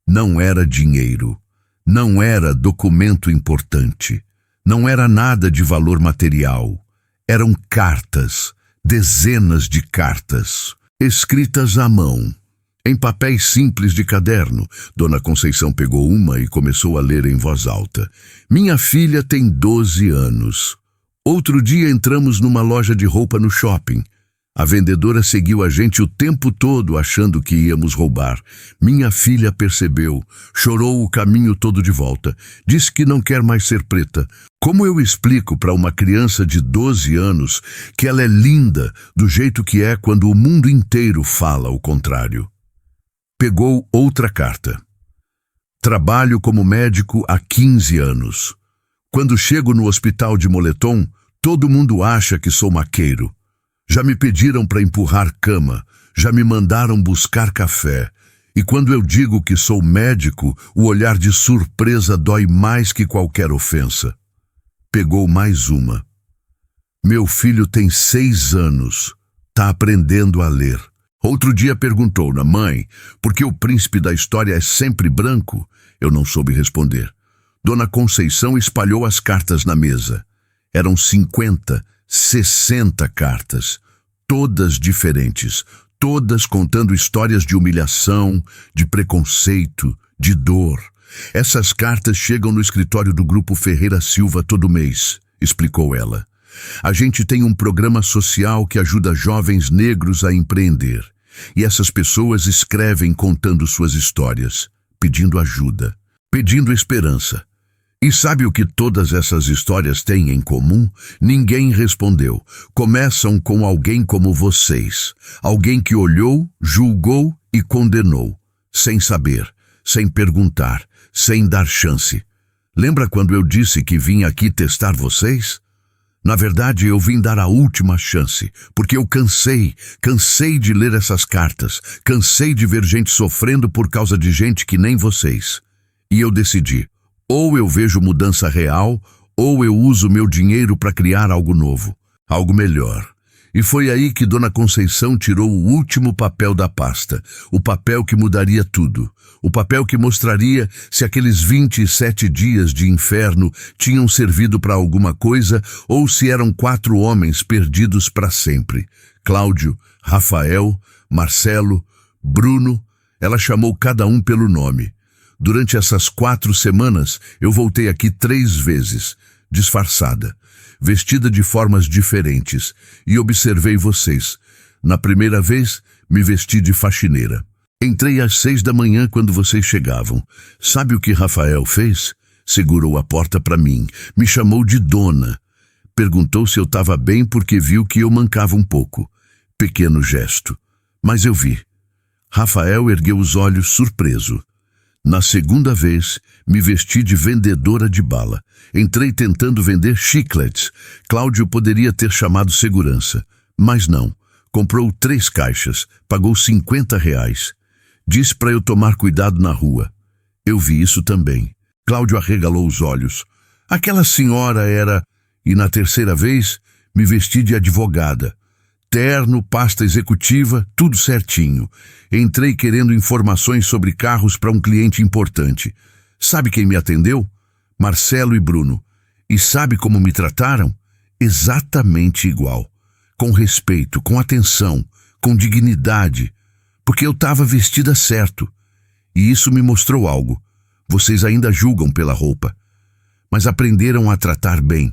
Não era dinheiro. Não era documento importante. Não era nada de valor material. Eram cartas, dezenas de cartas, escritas à mão. Em papéis simples de caderno, Dona Conceição pegou uma e começou a ler em voz alta. Minha filha tem 12 anos. Outro dia entramos numa loja de roupa no shopping. A vendedora seguiu a gente o tempo todo achando que íamos roubar. Minha filha percebeu, chorou o caminho todo de volta. Disse que não quer mais ser preta. Como eu explico para uma criança de 12 anos que ela é linda do jeito que é quando o mundo inteiro fala o contrário? Pegou outra carta. Trabalho como médico há 15 anos. Quando chego no hospital de moletom, todo mundo acha que sou maqueiro. Já me pediram para empurrar cama, já me mandaram buscar café. E quando eu digo que sou médico, o olhar de surpresa dói mais que qualquer ofensa. Pegou mais uma. Meu filho tem 6 anos, tá aprendendo a ler. Outro dia perguntou na mãe, por que o príncipe da história é sempre branco? Eu não soube responder. Dona Conceição espalhou as cartas na mesa. Eram 50, 60 cartas, todas diferentes, todas contando histórias de humilhação, de preconceito, de dor. Essas cartas chegam no escritório do Grupo Ferreira Silva todo mês, explicou ela. A gente tem um programa social que ajuda jovens negros a empreender. E essas pessoas escrevem contando suas histórias, pedindo ajuda, pedindo esperança. E sabe o que todas essas histórias têm em comum? Ninguém respondeu. Começam com alguém como vocês. Alguém que olhou, julgou e condenou. Sem saber, sem perguntar, sem dar chance. Lembra quando eu disse que vim aqui testar vocês? Na verdade, eu vim dar a última chance, porque eu cansei de ler essas cartas, cansei de ver gente sofrendo por causa de gente que nem vocês. E eu decidi, ou eu vejo mudança real, ou eu uso meu dinheiro para criar algo novo, algo melhor. E foi aí que Dona Conceição tirou o último papel da pasta, o papel que mudaria tudo, o papel que mostraria se aqueles 27 dias de inferno tinham servido para alguma coisa ou se eram 4 homens perdidos para sempre. Cláudio, Rafael, Marcelo, Bruno, ela chamou cada um pelo nome. Durante essas 4 semanas, eu voltei aqui 3 vezes, disfarçada, vestida de formas diferentes, e observei vocês. Na primeira vez, me vesti de faxineira. Entrei às 6 da manhã quando vocês chegavam. Sabe o que Rafael fez? Segurou a porta para mim, me chamou de dona. Perguntou se eu estava bem porque viu que eu mancava um pouco. Pequeno gesto. Mas eu vi. Rafael ergueu os olhos surpreso. Na segunda vez, me vesti de vendedora de bala. Entrei tentando vender chicletes. Cláudio poderia ter chamado segurança, mas não. Comprou 3 caixas, pagou R$50. Disse para eu tomar cuidado na rua. Eu vi isso também. Cláudio arregalou os olhos. Aquela senhora era... E na terceira vez, me vesti de advogada. Terno, pasta executiva, tudo certinho. Entrei querendo informações sobre carros para um cliente importante. Sabe quem me atendeu? Marcelo e Bruno. E sabe como me trataram? Exatamente igual. Com respeito, com atenção, com dignidade. Porque eu estava vestida certo. E isso me mostrou algo. Vocês ainda julgam pela roupa. mas aprenderam a tratar bem.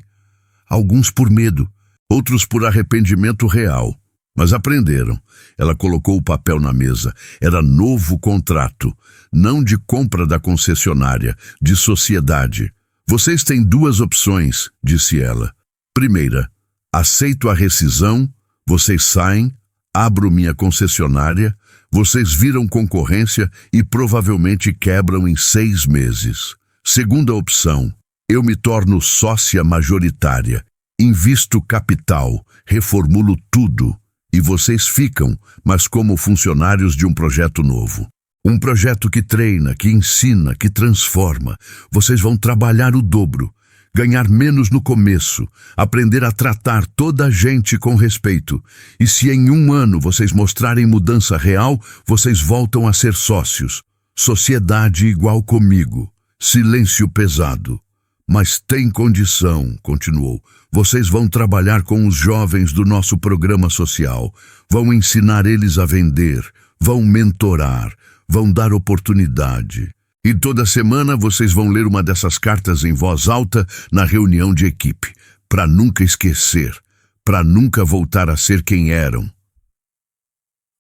Alguns por medo, outros por arrependimento real. Mas aprenderam. Ela colocou o papel na mesa. Era novo contrato, não de compra da concessionária, de sociedade. Vocês têm 2 opções, disse ela. Primeira, aceito a rescisão, vocês saem, abro minha concessionária, vocês viram concorrência e provavelmente quebram em 6 meses. Segunda opção, eu me torno sócia majoritária, invisto capital, reformulo tudo. E vocês ficam, mas como funcionários de um projeto novo. Um projeto que treina, que ensina, que transforma. Vocês vão trabalhar o dobro, ganhar menos no começo, aprender a tratar toda a gente com respeito. E se em 1 ano vocês mostrarem mudança real, vocês voltam a ser sócios. Sociedade igual comigo. Silêncio pesado. Mas tem condição, continuou. Vocês vão trabalhar com os jovens do nosso programa social, vão ensinar eles a vender, vão mentorar, vão dar oportunidade. E toda semana vocês vão ler uma dessas cartas em voz alta na reunião de equipe, para nunca esquecer, para nunca voltar a ser quem eram.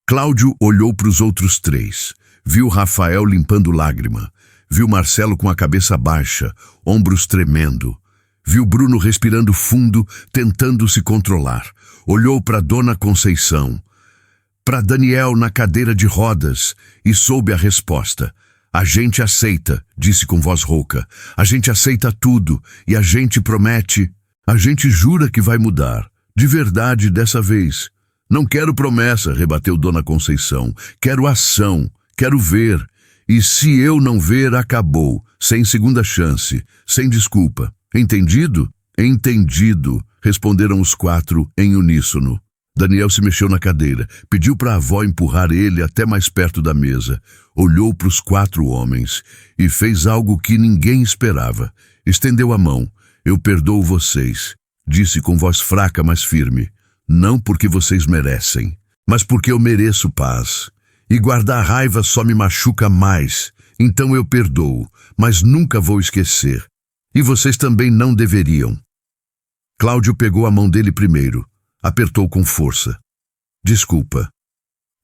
Cláudio olhou para os outros 3, viu Rafael limpando lágrima, viu Marcelo com a cabeça baixa, ombros tremendo. Viu Bruno respirando fundo, tentando se controlar. Olhou para Dona Conceição, para Daniel na cadeira de rodas e soube a resposta. A gente aceita, disse com voz rouca. A gente aceita tudo e a gente promete. A gente jura que vai mudar. De verdade dessa vez. Não quero promessa, rebateu Dona Conceição. Quero ação, quero ver. E se eu não ver, acabou. Sem segunda chance, sem desculpa. Entendido? Entendido, responderam os 4 em uníssono. Daniel se mexeu na cadeira, pediu para a avó empurrar ele até mais perto da mesa. Olhou para os 4 homens e fez algo que ninguém esperava. Estendeu a mão. Eu perdoo vocês, disse com voz fraca, mas firme. Não porque vocês merecem, mas porque eu mereço paz. E guardar raiva só me machuca mais. Então eu perdoo, mas nunca vou esquecer. E vocês também não deveriam. Cláudio pegou a mão dele primeiro, apertou com força. Desculpa.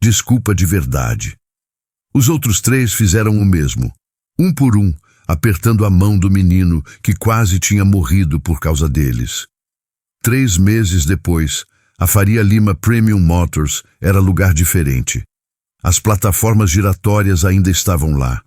Desculpa de verdade. Os outros 3 fizeram o mesmo, um por um, apertando a mão do menino que quase tinha morrido por causa deles. 3 meses depois, a Faria Lima Premium Motors era lugar diferente. As plataformas giratórias ainda estavam lá.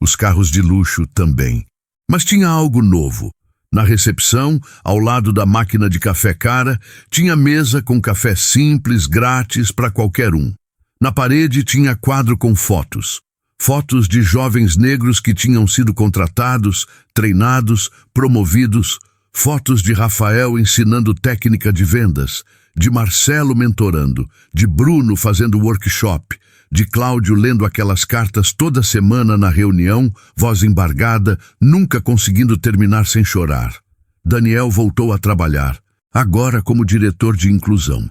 Os carros de luxo também. Mas tinha algo novo. Na recepção, ao lado da máquina de café cara, tinha mesa com café simples, grátis para qualquer um. Na parede tinha quadro com fotos. Fotos de jovens negros que tinham sido contratados, treinados, promovidos. Fotos de Rafael ensinando técnica de vendas, de Marcelo mentorando, de Bruno fazendo workshop, de Cláudio lendo aquelas cartas toda semana na reunião, voz embargada, nunca conseguindo terminar sem chorar. Daniel voltou a trabalhar, agora como diretor de inclusão.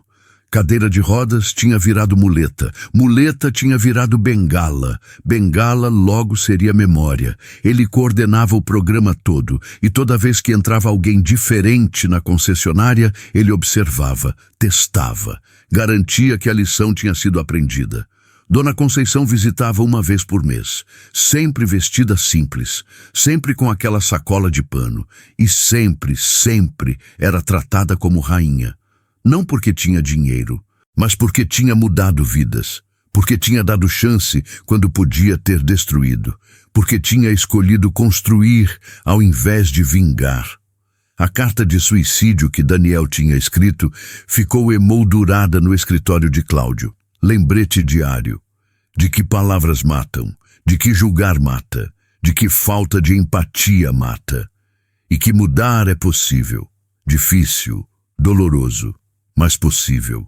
Cadeira de rodas tinha virado muleta, muleta tinha virado bengala, bengala logo seria memória. Ele coordenava o programa todo e toda vez que entrava alguém diferente na concessionária, ele observava, testava, garantia que a lição tinha sido aprendida. Dona Conceição visitava uma vez por mês, sempre vestida simples, sempre com aquela sacola de pano, e sempre, sempre era tratada como rainha. Não porque tinha dinheiro, mas porque tinha mudado vidas, porque tinha dado chance quando podia ter destruído, porque tinha escolhido construir ao invés de vingar. A carta de suicídio que Daniel tinha escrito ficou emoldurada no escritório de Cláudio. Lembrete diário, de que palavras matam, de que julgar mata, de que falta de empatia mata, e que mudar é possível, difícil, doloroso, mas possível.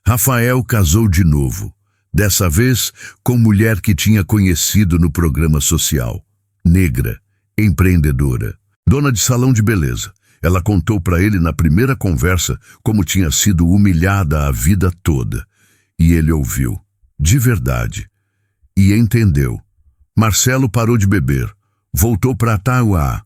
Rafael casou de novo, dessa vez com mulher que tinha conhecido no programa social, negra, empreendedora, dona de salão de beleza. Ela contou para ele na primeira conversa como tinha sido humilhada a vida toda. E ele ouviu, de verdade, e entendeu. Marcelo parou de beber, voltou para Tauá,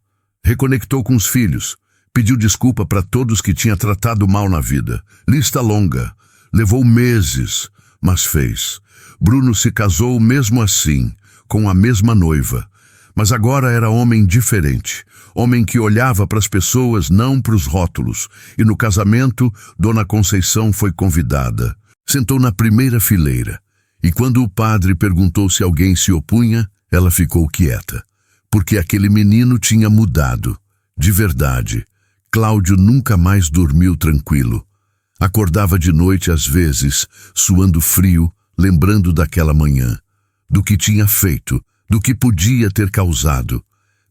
Reconectou com os filhos. Pediu desculpa para todos que tinha tratado mal na vida. Lista longa. Levou meses, mas fez. Bruno se casou mesmo assim, com a mesma noiva. Mas agora era homem diferente. Homem que olhava para as pessoas, não para os rótulos. E no casamento, Dona Conceição foi convidada. Sentou na primeira fileira. E quando o padre perguntou se alguém se opunha, ela ficou quieta. Porque aquele menino tinha mudado. De verdade. Cláudio nunca mais dormiu tranquilo. Acordava de noite às vezes, suando frio, lembrando daquela manhã. Do que tinha feito, do que podia ter causado.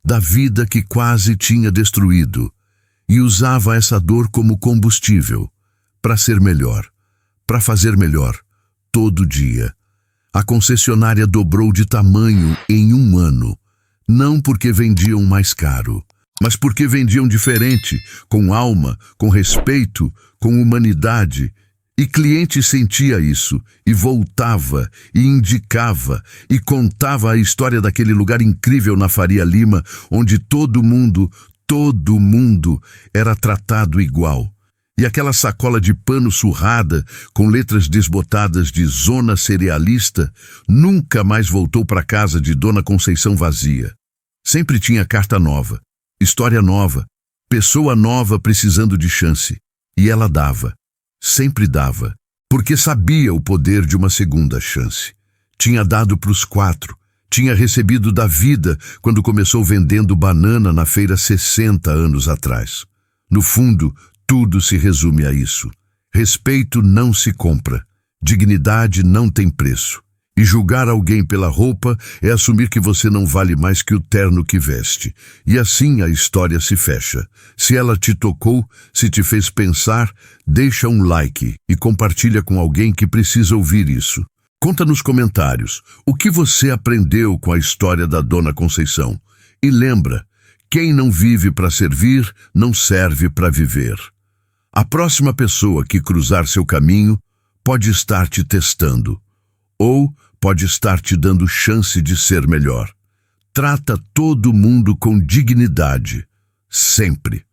Da vida que quase tinha destruído. E usava essa dor como combustível. Para ser melhor. Para fazer melhor. Todo dia. A concessionária dobrou de tamanho em 1 ano. Não porque vendiam mais caro, mas porque vendiam diferente, com alma, com respeito, com humanidade. E cliente sentia isso, e voltava, e indicava, e contava a história daquele lugar incrível na Faria Lima, onde todo mundo era tratado igual. E aquela sacola de pano surrada, com letras desbotadas de Zona Cerealista, nunca mais voltou para casa de Dona Conceição vazia. Sempre tinha carta nova, história nova, pessoa nova precisando de chance. E ela dava, sempre dava, porque sabia o poder de uma segunda chance. Tinha dado para os 4, tinha recebido da vida quando começou vendendo banana na feira 60 anos atrás. No fundo, tudo se resume a isso. Respeito não se compra, dignidade não tem preço. E julgar alguém pela roupa é assumir que você não vale mais que o terno que veste. E assim a história se fecha. Se ela te tocou, se te fez pensar, deixa um like e compartilha com alguém que precisa ouvir isso. Conta nos comentários o que você aprendeu com a história da Dona Conceição. E lembra, quem não vive para servir, não serve para viver. A próxima pessoa que cruzar seu caminho pode estar te testando. Ou pode estar te dando chance de ser melhor. Trata todo mundo com dignidade, sempre.